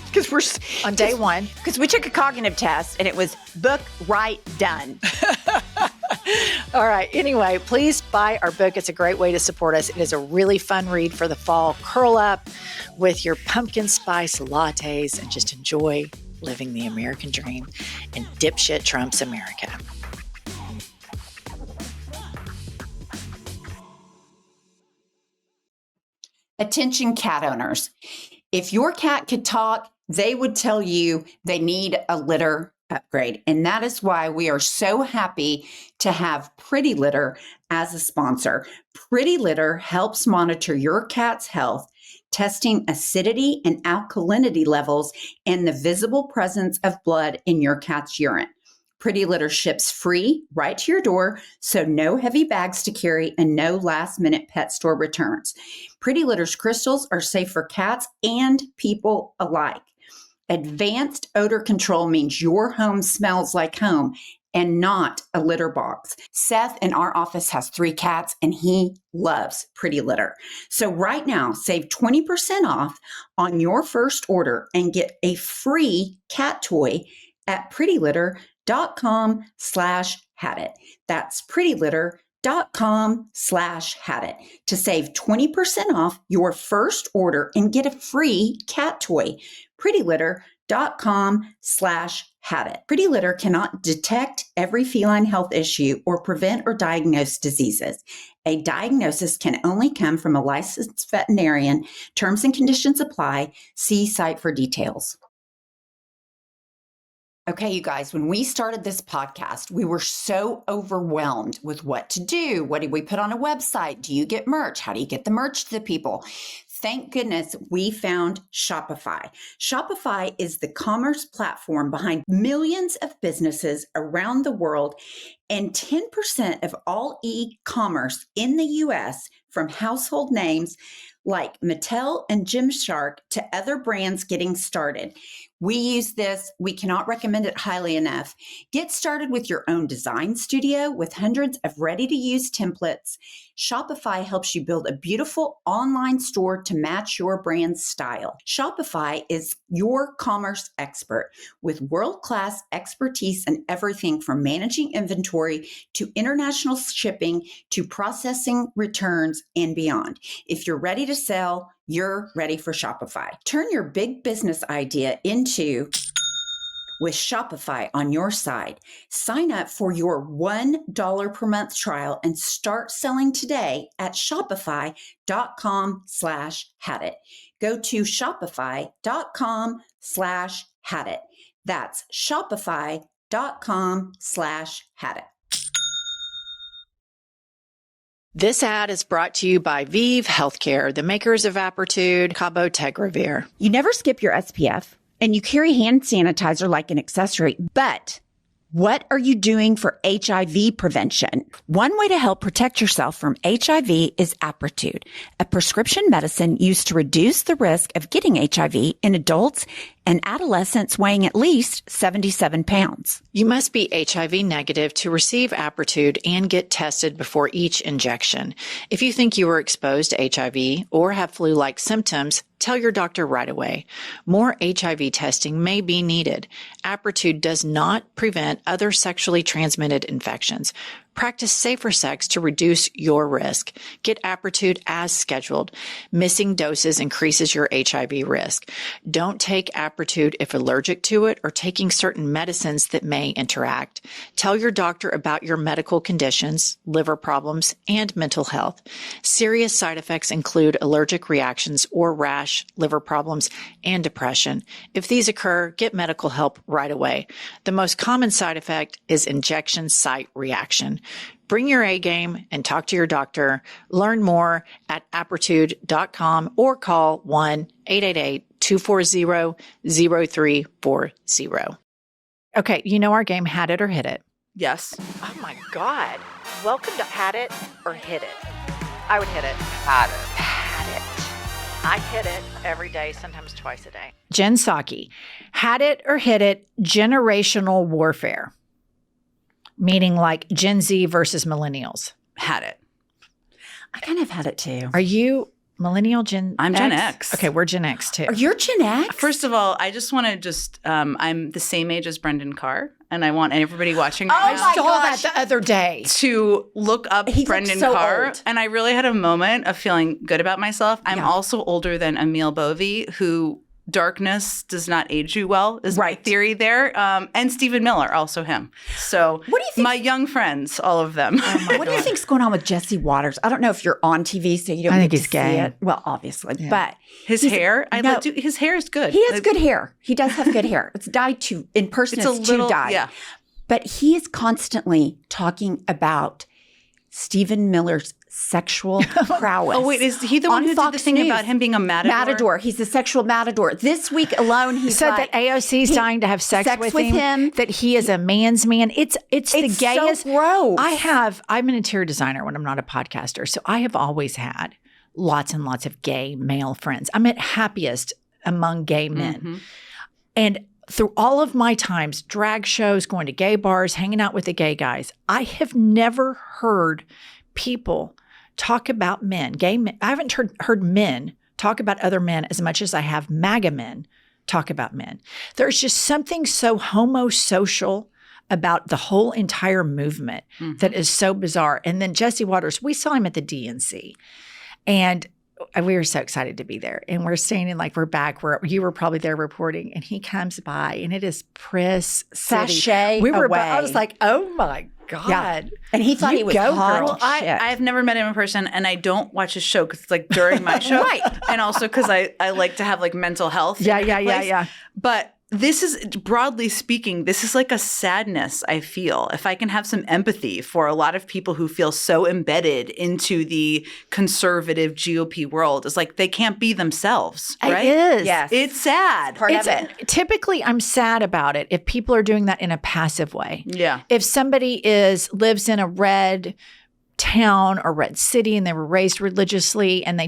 Because we're on day one. Because we took a cognitive test and it was book, write, done. All right. Anyway, please buy our book. It's a great way to support us. It is a really fun read for the fall. Curl up with your pumpkin spice lattes and just enjoy living the American dream in dipshit Trump's America. Attention cat owners. If your cat could talk, they would tell you they need a litter upgrade. And that is why we are so happy to have Pretty Litter as a sponsor. Pretty Litter helps monitor your cat's health, testing acidity and alkalinity levels and the visible presence of blood in your cat's urine. Pretty Litter ships free right to your door, so no heavy bags to carry and no last-minute pet store returns. Pretty Litter's crystals are safe for cats and people alike. Advanced odor control means your home smells like home and not a litter box. Seth in our office has 3 cats and he loves Pretty Litter. So right now, save 20% off on your first order and get a free cat toy at prettylitter.com/hadit. That's prettylitter.com/hadit to save 20% off your first order and get a free cat toy. prettylitter.com/hadit. Pretty Litter cannot detect every feline health issue or prevent or diagnose diseases. A diagnosis can only come from a licensed veterinarian. Terms and conditions apply. See site for details. Okay, you guys, when we started this podcast, we were so overwhelmed with what to do. What do we put on a website? Do you get merch? How do you get the merch to the people? Thank goodness we found Shopify. Shopify is the commerce platform behind millions of businesses around the world, and 10% of all e-commerce in the US, from household names like Mattel and Gymshark to other brands getting started. We use this. We cannot recommend it highly enough. Get started with your own design studio with hundreds of ready-to-use templates. Shopify helps you build a beautiful online store to match your brand's style. Shopify is your commerce expert with world-class expertise in everything from managing inventory to international shipping to processing returns and beyond. If you're ready to sell, you're ready for Shopify. Turn your big business idea into with Shopify on your side. Sign up for your $1 per month trial and start selling today at shopify.com/hadit. Go to shopify.com/hadit. That's shopify.com/hadit. This ad is brought to you by Vive Healthcare, the makers of Apertude, Cabotegravir. You never skip your SPF, and you carry hand sanitizer like an accessory, but what are you doing for HIV prevention? One way to help protect yourself from HIV is Apertude, a prescription medicine used to reduce the risk of getting HIV in adults and adolescents weighing at least 77 pounds. You must be HIV negative to receive Apertude and get tested before each injection. If you think you were exposed to HIV or have flu-like symptoms, tell your doctor right away. More HIV testing may be needed. Apertude does not prevent other sexually transmitted infections. Practice safer sex to reduce your risk. Get Apertude as scheduled. Missing doses increases your HIV risk. Don't take Apertude if allergic to it or taking certain medicines that may interact. Tell your doctor about your medical conditions, liver problems, and mental health. Serious side effects include allergic reactions or rash, liver problems, and depression. If these occur, get medical help right away. The most common side effect is injection site reaction. Bring your A game and talk to your doctor. Learn more at apertude.com or call 1-888-240-0340. Okay, you know our game, Had It or Hit It. Yes. Oh my God. Welcome to Had It or Hit It. I would hit it. Had it. Had it. I hit it every day, sometimes twice a day. Jen Psaki, Had It or Hit It, generational warfare. Meaning like Gen Z versus millennials. Had it. I kind of had it too. Are you Millennial, Gen I'm X? Gen X. Okay, we're Gen X too. You're Gen X? First of all, I just want to I'm the same age as Brendan Carr, and I want everybody watching right I now saw that the other day. to look up He Brendan looks so Carr. old. And I really had a moment of feeling good about myself. I'm also older than Emil Bovee, who darkness does not age you well, is my theory there. And Stephen Miller, also him. So What do you think? my young friends, all of them. What do you think's going on with Jesse Waters? I don't know if you're on TV, so you don't I think get he's to gay. see it. Well, obviously, but His hair, no. his hair is good. he has good hair. He does have good hair. It's dyed to, in person, It's a it's little, too dyed. yeah. But he is constantly talking about Stephen Miller's sexual prowess. Oh, wait, is he the one who Fox did the thing News. about him being a matador? Matador. He's a sexual matador. This week alone, he Said that AOC's dying to have sex with him. That he is a man's man. It's the gayest. so gross. I'm an interior designer when I'm not a podcaster, so I have always had lots and lots of gay male friends. I'm at happiest among gay men, and through all of my times, drag shows, going to gay bars, hanging out with the gay guys, I have never heard people talk about men, gay men. I haven't heard men talk about other men as much as I have MAGA men talk about men. There's just something so homosocial about the whole entire movement that is so bizarre. And then Jesse Waters, we saw him at the DNC, and we were so excited to be there. And we're standing like we're back where you were probably there reporting, and he comes by, and it is Press City. Sashay We were. away. I was like, oh my God. Yeah. And he thought You he was go, hot girl. as shit. I've never met him in person, and I don't watch his show because it's like during my show. Right. And also because I like to have like mental health. Yeah. But this is, broadly speaking, this is like a sadness I feel. If I can have some empathy for a lot of people who feel so embedded into the conservative GOP world, it's like they can't be themselves, right? It is. Yes. It's sad. Part of it. Typically, I'm sad about it if people are doing that in a passive way. Yeah. If somebody lives in a red town or red city and they were raised religiously and they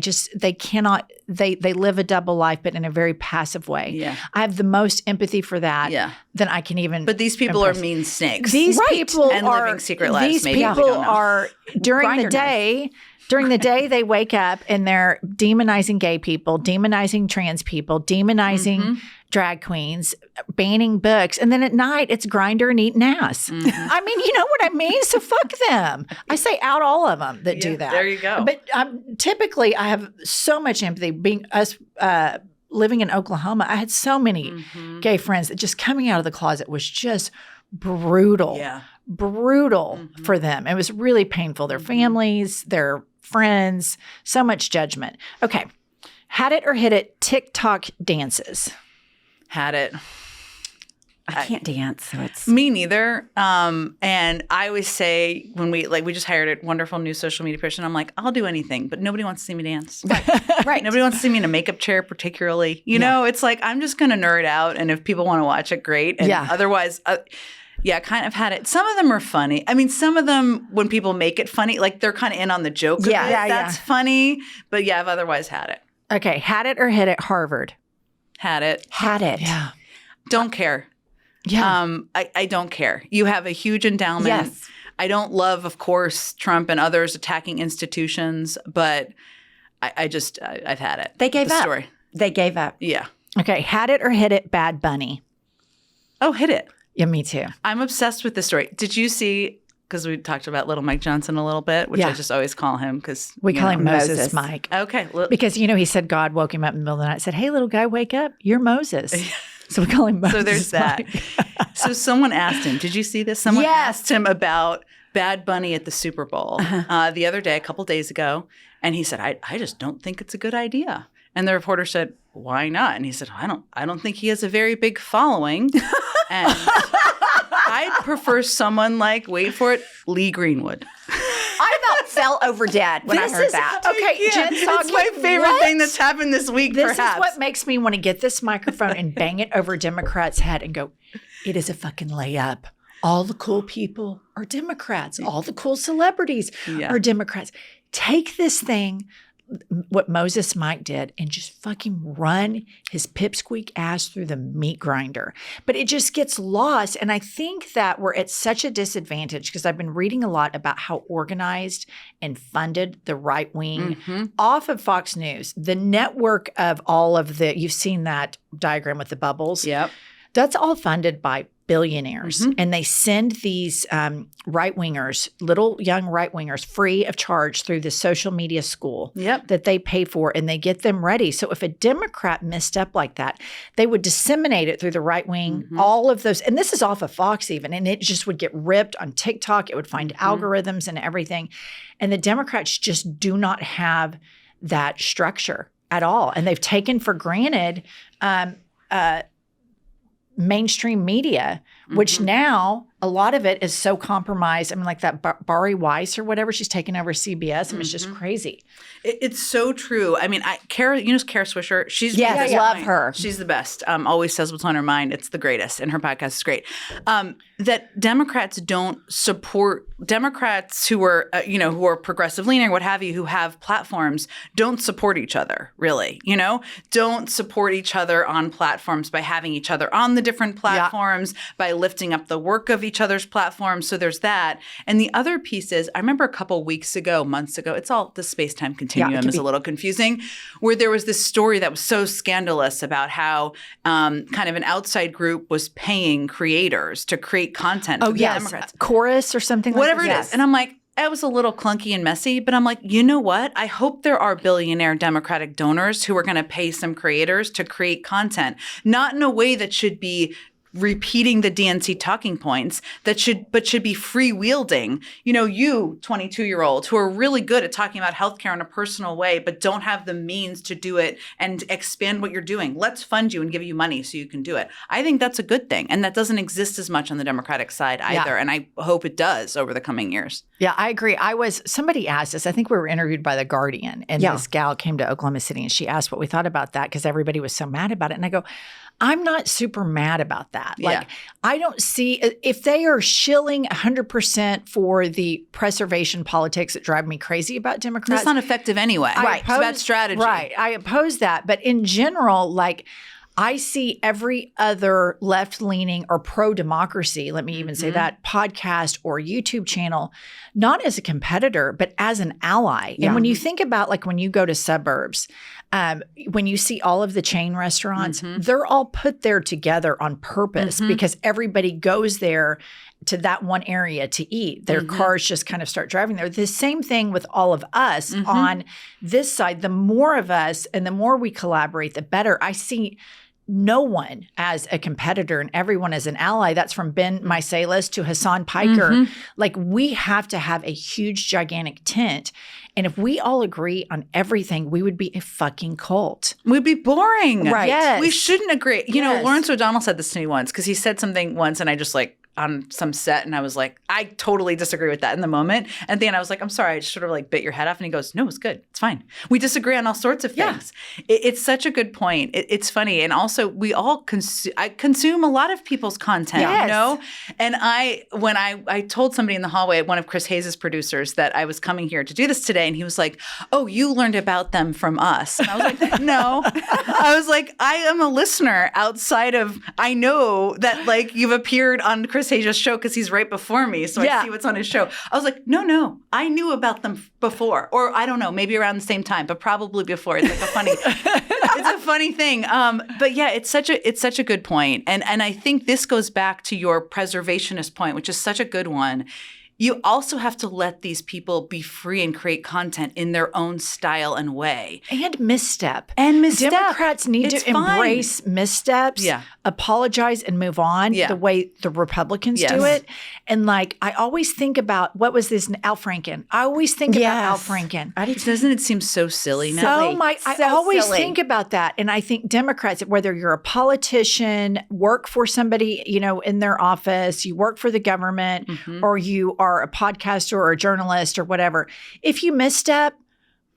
live a double life but in a very passive way. Yeah. I have the most empathy for that Yeah. than I can even. But these people are mean snakes. These people And are living secret lives, These maybe. We people don't know. are during the Grindr day. During the day, they wake up and they're demonizing gay people, demonizing trans people, demonizing drag queens, banning books. And then at night, it's Grindr and eating ass. I mean, you know what I mean? So fuck them. I say out all of them that do that. there you go. But typically, I have so much empathy being us living in Oklahoma. I had so many gay friends that just coming out of the closet was just brutal. Yeah. Brutal for them. It was really painful. Their families, their friends, so much judgment. Okay. Had it or hit it, TikTok dances. Had it. I can't dance, so it's Me neither. And I always say when we just hired a wonderful new social media person, I'm like, I'll do anything, but nobody wants to see me dance. right. Nobody wants to see me in a makeup chair, particularly. You know, it's like I'm just going to nerd out, and if people want to watch it, great. And otherwise, kind of had it. Some of them are funny. I mean, some of them, when people make it funny, like they're kind of in on the joke. Of it. That's funny. But yeah, I've otherwise had it. Okay. Had it or hit it, Harvard. Had it. Had it. Yeah. Don't care. Yeah. I don't care. You have a huge endowment. Yes. I don't love, of course, Trump and others attacking institutions, but I've had it. They gave the up. Story. They gave up. Yeah. Okay. Had it or hit it, Bad Bunny. Oh, hit it. Yeah, me too. I'm obsessed with this story. Did you see, because we talked about Little Mike Johnson a little bit, which I just always call him because We call him Moses, Moses. Mike. Okay. Because, he said God woke him up in the middle of the night and said, hey, little guy, wake up. You're Moses. So we call him Moses. So there's that. So someone asked him, did you see this? Someone asked him about Bad Bunny at the Super Bowl the other day, a couple days ago. And he said, I just don't think it's a good idea. And the reporter said, why not? And he said, I don't think he has a very big following. And I'd prefer someone like, wait for it, Lee Greenwood. I about fell over dead when I heard that. Okay, Jen Psaki, It's my favorite thing that's happened this week, This perhaps. is what makes me want to get this microphone and bang it over a Democrat's head and go, it is a fucking layup. All the cool people are Democrats. All the cool celebrities are Democrats. Take this thing, what Moses Mike did and just fucking run his pipsqueak ass through the meat grinder. But it just gets lost. And I think that we're at such a disadvantage because I've been reading a lot about how organized and funded the right wing off of Fox News, the network of all of you've seen that diagram with the bubbles. Yep. That's all funded by billionaires. And they send these right-wingers, little young right-wingers, free of charge through the social media school that they pay for, and they get them ready. So if a Democrat messed up like that, they would disseminate it through the right wing, all of those. And this is off of Fox even, and it just would get ripped on TikTok. It would find algorithms and everything. And the Democrats just do not have that structure at all. And they've taken for granted mainstream media, which now a lot of it is so compromised. I mean, like that Bari Weiss or whatever, she's taken over CBS. I mean, it's just crazy. It's so true. I mean, Kara Swisher? She's love her. She's the best. Always says what's on her mind. It's the greatest, and her podcast is great. That Democrats don't support Democrats who are who are progressive leaning, what have you, who have platforms, don't support each other. Really, don't support each other on platforms by having each other on the different platforms, by lifting up the work of each other's platforms. So there's that. And the other piece is, I remember a couple months ago, it's all the space-time continuum is a little confusing, where there was this story that was so scandalous about how kind of an outside group was paying creators to create content for the Democrats. Chorus or something like that. Whatever it is. And I'm like, it was a little clunky and messy, but I'm like, you know what? I hope there are billionaire Democratic donors who are going to pay some creators to create content, not in a way that should be repeating the DNC talking points but should be freewheeling. You 22-year-old who are really good at talking about healthcare in a personal way, but don't have the means to do it and expand what you're doing. Let's fund you and give you money so you can do it. I think that's a good thing. And that doesn't exist as much on the Democratic side either. Yeah. And I hope it does over the coming years. Yeah, I agree. Somebody asked us, I think we were interviewed by The Guardian, and this gal came to Oklahoma City and she asked what we thought about that because everybody was so mad about it. And I go, I'm not super mad about that. Like, I don't see if they are shilling 100% for the preservation politics that drive me crazy about Democrats. That's not effective anyway. Right. It's about strategy. Right. I oppose that. But in general, like, I see every other left-leaning or pro-democracy, let me even say that, podcast or YouTube channel, not as a competitor, but as an ally. And when you think about, like, when you go to suburbs, when you see all of the chain restaurants, they're all put there together on purpose because everybody goes there to that one area to eat. Their cars just kind of start driving there. The same thing with all of us on this side. The more of us and the more we collaborate, the better. I see no one as a competitor and everyone as an ally. That's from Ben Meiselas to Hassan Piker. Like, we have to have a huge, gigantic tent. And if we all agree on everything, we would be a fucking cult. We'd be boring. Right. Yes. We shouldn't agree. You know, Lawrence O'Donnell said this to me once because he said something once and I just on some set and I was like, I totally disagree with that in the moment. And at the end I was like, I'm sorry, I just sort of bit your head off. And he goes, no, it's good. It's fine. We disagree on all sorts of things. It's such a good point. It's funny. And also we all consume a lot of people's content, And when I told somebody in the hallway, one of Chris Hayes' producers, that I was coming here to do this today. And he was like, oh, you learned about them from us. And I was like, no. I was like, I am a listener outside of, I know that you've appeared on Chris Hayes' show because he's right before me, so I see what's on his show. I was like, no, I knew about them before, or I don't know, maybe around the same time, but probably before. It's it's a funny thing. But yeah, it's such a good point, and I think this goes back to your preservationist point, which is such a good one. You also have to let these people be free and create content in their own style and way. And misstep. Democrats need to embrace missteps, apologize and move on the way the Republicans do it. And I always think about, what was this, Al Franken? I always think about Al Franken. Doesn't it seem so silly now? I always think about that. And I think Democrats, whether you're a politician, work for somebody, in their office, you work for the government, or you are a podcaster or a journalist or whatever, if you misstep,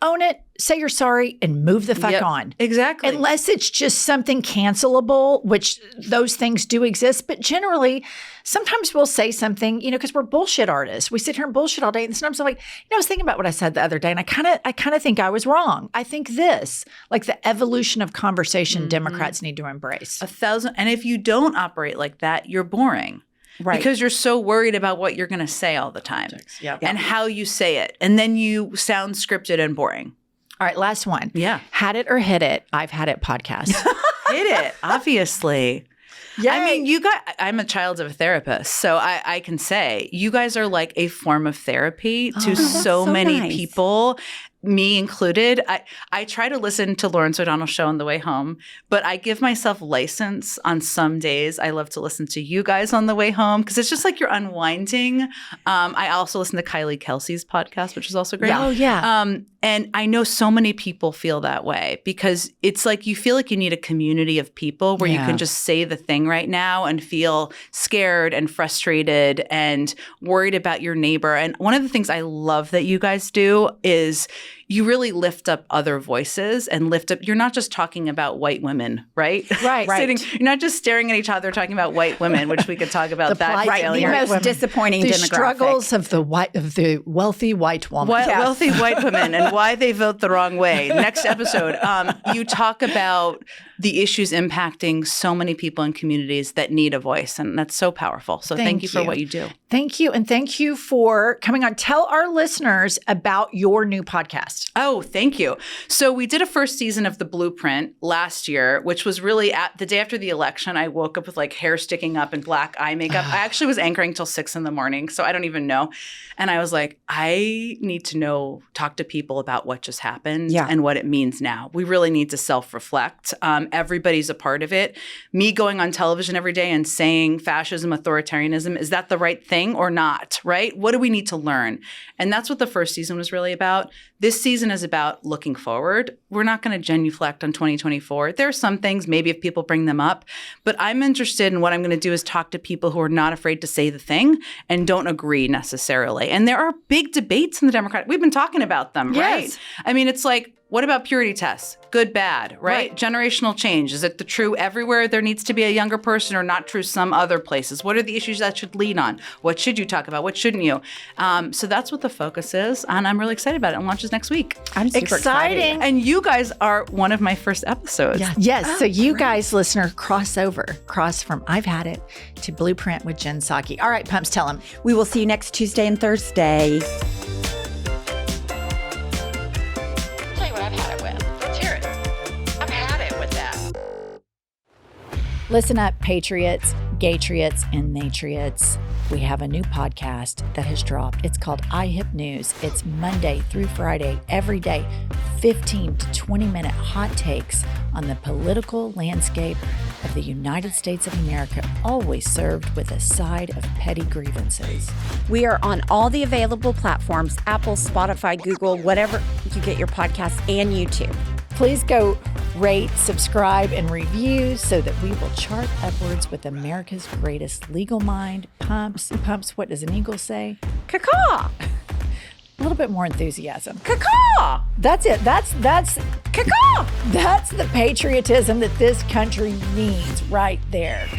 own it, say you're sorry, and move the fuck on. Exactly. Unless it's just something cancelable, which those things do exist. But generally, sometimes we'll say something, because we're bullshit artists. We sit here and bullshit all day. And sometimes I'm like, I was thinking about what I said the other day, and I kind of think I was wrong. I think this, like the evolution of conversation, Democrats need to embrace. 1,000. And if you don't operate like that, you're boring. Right. Because you're so worried about what you're going to say all the time and how you say it. And then you sound scripted and boring. All right, last one. Yeah. Had It or Hit It, I've Had It podcast. Hit it, obviously. Yeah. I mean, I'm a child of a therapist, so I can say you guys are like a form of therapy to so many people. Me included. I try to listen to Lawrence O'Donnell's show on the way home, but I give myself license on some days. I love to listen to you guys on the way home because it's just like you're unwinding. I also listen to Kylie Kelsey's podcast, which is also great. Oh, yeah. And I know so many people feel that way because it's like you feel like you need a community of people where you can just say the thing right now and feel scared and frustrated and worried about your neighbor. And one of the things I love that you guys do is you really lift up other voices and you're not just talking about white women, right? Right. You're not just staring at each other talking about white women, which we could talk about that. The most disappointing demographic. Struggles of the wealthy white woman. Wealthy white women and why they vote the wrong way. Next episode, you talk about the issues impacting so many people in communities that need a voice. And that's so powerful. So thank you for what you do. Thank you. And thank you for coming on. Tell our listeners about your new podcast. Oh, thank you. So we did a first season of The Blueprint last year, which was really at the day after the election. I woke up with like hair sticking up and black eye makeup. I actually was anchoring till 6 a.m, so I don't even know. And I was like, I need to talk to people about what just happened and what it means now. We really need to self-reflect. Everybody's a part of it. Me going on television every day and saying fascism, authoritarianism, is that the right thing or not, right? What do we need to learn? And that's what the first season was really about. This season is about looking forward. We're not going to genuflect on 2024. There are some things, maybe if people bring them up, but I'm interested in what I'm going to do is talk to people who are not afraid to say the thing and don't agree necessarily. And there are big debates in the Democratic. We've been talking about them, right? Yes. I mean, it's like, what about purity tests? Good, bad, right? Generational change. Is it the true everywhere there needs to be a younger person or not true some other places? What are the issues that should lead on? What should you talk about? What shouldn't you? So that's what the focus is. And I'm really excited about it. It launches next week. I'm super excited. And you guys are one of my first episodes. Yes. So you guys, listener, cross from I've Had It to Blueprint with Jen Psaki. All right, Pumps, tell them. We will see you next Tuesday and Thursday. Listen up, patriots, gaytriots, and natriots. We have a new podcast that has dropped. It's called iHip News. It's Monday through Friday, every day, 15 to 20-minute hot takes on the political landscape of the United States of America, always served with a side of petty grievances. We are on all the available platforms, Apple, Spotify, Google, whatever you get your podcasts, and YouTube. Please go rate, subscribe, and review so that we will chart upwards with America's greatest legal mind. Pumps, what does an eagle say? Caw-caw. A little bit more enthusiasm. Caw-caw. That's it. That's caw-caw. That's the patriotism that this country needs right there.